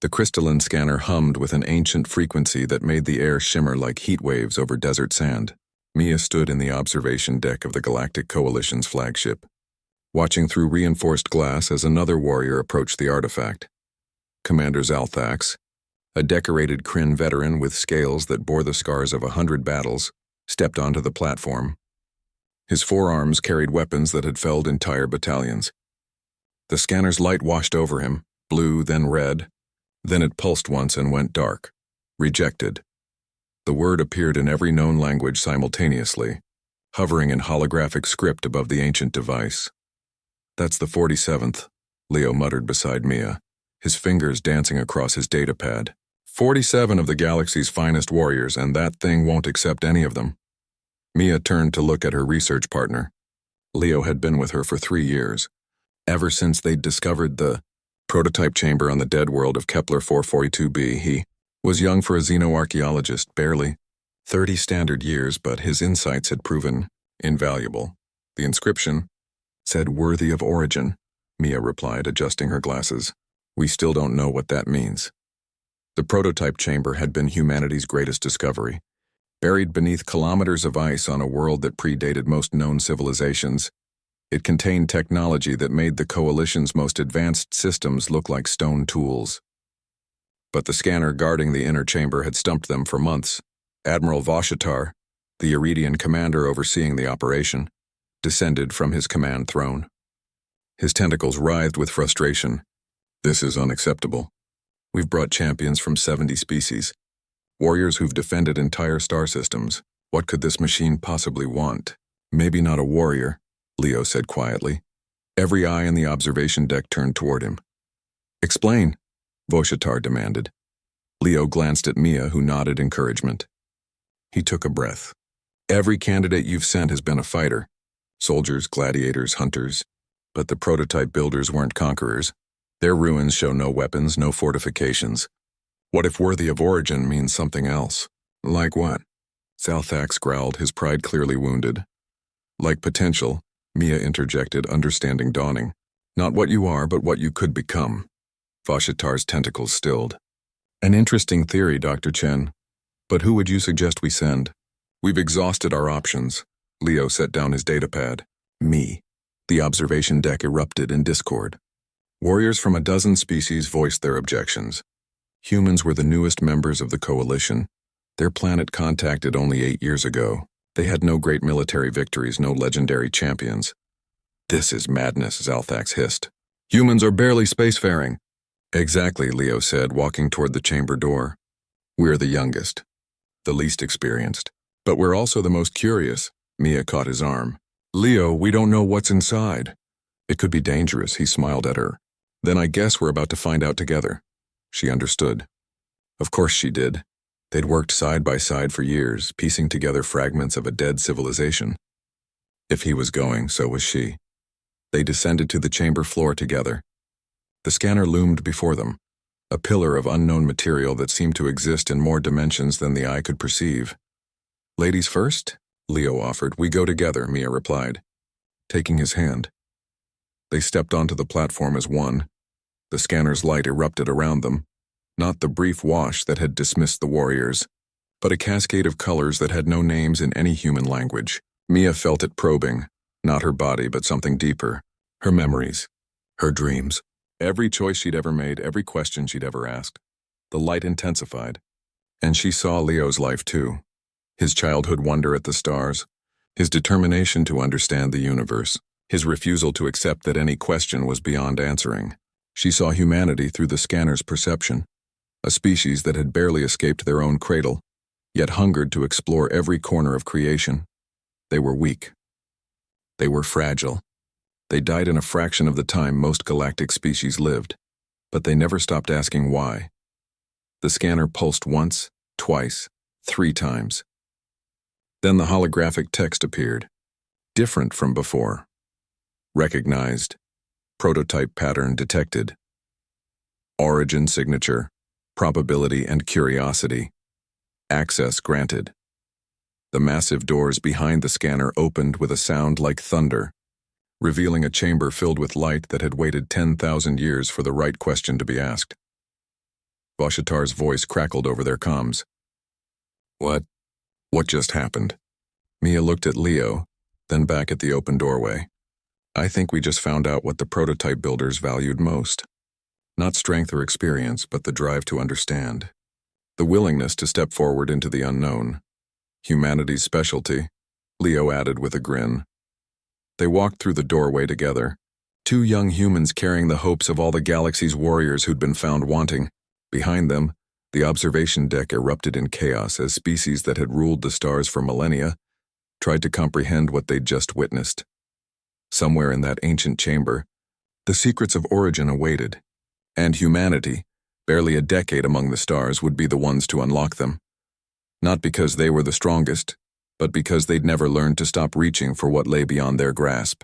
The crystalline scanner hummed with an ancient frequency that made the air shimmer like heat waves over desert sand. Mia stood in the observation deck of the Galactic Coalition's flagship, watching through reinforced glass as another warrior approached the artifact. Commander Zalthax, a decorated Kryn veteran with scales that bore the scars of 100 battles, stepped onto the platform. His forearms carried weapons that had felled entire battalions. The scanner's light washed over him, blue, then red. Then it pulsed once and went dark. Rejected. The word appeared in every known language simultaneously, hovering in holographic script above the ancient device. "That's the 47th, Leo muttered beside Mia, his fingers dancing across his datapad. 47 of the galaxy's finest warriors, and that thing won't accept any of them. Mia turned to look at her research partner. Leo had been with her for 3 years, ever since they'd discovered the prototype chamber on the dead world of Kepler 442b. He was young for a xenoarchaeologist, barely 30 standard years, but his insights had proven invaluable. The inscription said "worthy of origin," Mia replied, adjusting her glasses. "We still don't know what that means." The prototype chamber had been humanity's greatest discovery. Buried beneath kilometers of ice on a world that predated most known civilizations, it contained technology that made the Coalition's most advanced systems look like stone tools. But the scanner guarding the inner chamber had stumped them for months. Admiral Voshitar, the Iridian commander overseeing the operation, descended from his command throne. His tentacles writhed with frustration. "This is unacceptable. We've brought champions from 70 species, warriors who've defended entire star systems. What could this machine possibly want?" "Maybe not a warrior," Leo said quietly. Every eye in the observation deck turned toward him. "Explain," Voshitar demanded. Leo glanced at Mia, who nodded encouragement. He took a breath. "Every candidate you've sent has been a fighter. Soldiers, gladiators, hunters. But the prototype builders weren't conquerors. Their ruins show no weapons, no fortifications. What if worthy of origin means something else?" "Like what?" Zalthax growled, his pride clearly wounded. "Like potential," Mia interjected, understanding dawning. "Not what you are, but what you could become." Voshitar's tentacles stilled. "An interesting theory, Dr. Chen. But who would you suggest we send?" "We've exhausted our options." Leo set down his datapad. "Me." The observation deck erupted in discord. Warriors from a dozen species voiced their objections. Humans were the newest members of the Coalition. Their planet contacted only 8 years ago. They had no great military victories, no legendary champions. "This is madness," Zalthax hissed. "Humans are barely spacefaring." "Exactly," Leo said, walking toward the chamber door. "We're the youngest, the least experienced. But we're also the most curious." Mia caught his arm. "Leo, we don't know what's inside." "It could be dangerous," he smiled at her. "Then I guess we're about to find out together." She understood. Of course she did. They'd worked side by side for years, piecing together fragments of a dead civilization. If he was going, so was she. They descended to the chamber floor together. The scanner loomed before them, a pillar of unknown material that seemed to exist in more dimensions than the eye could perceive. "Ladies first?" Leo offered. "We go together," Mia replied, taking his hand. They stepped onto the platform as one. The scanner's light erupted around them. Not the brief wash that had dismissed the warriors, but a cascade of colors that had no names in any human language. Mia felt it probing, not her body, but something deeper. Her memories, her dreams, every choice she'd ever made, every question she'd ever asked. The light intensified, and she saw Leo's life too. His childhood wonder at the stars, his determination to understand the universe, his refusal to accept that any question was beyond answering. She saw humanity through the scanner's perception. A species that had barely escaped their own cradle, yet hungered to explore every corner of creation. They were weak. They were fragile. They died in a fraction of the time most galactic species lived, but they never stopped asking why. The scanner pulsed once, twice, 3 times. Then the holographic text appeared, different from before. Recognized. Prototype pattern detected. Origin signature. Probability and curiosity. Access granted. The massive doors behind the scanner opened with a sound like thunder, revealing a chamber filled with light that had waited 10,000 years for the right question to be asked. Vashatar's voice crackled over their comms. What? What just happened? Mia looked at Leo, then back at the open doorway. I think we just found out what the prototype builders valued most. Not strength or experience, but the drive to understand. The willingness to step forward into the unknown. Humanity's specialty, Leo added with a grin. They walked through the doorway together, two young humans carrying the hopes of all the galaxy's warriors who'd been found wanting. Behind them, the observation deck erupted in chaos as species that had ruled the stars for millennia tried to comprehend what they'd just witnessed. Somewhere in that ancient chamber, the secrets of origin awaited, and humanity, barely a decade among the stars, would be the ones to unlock them. Not because they were the strongest, but because they'd never learned to stop reaching for what lay beyond their grasp.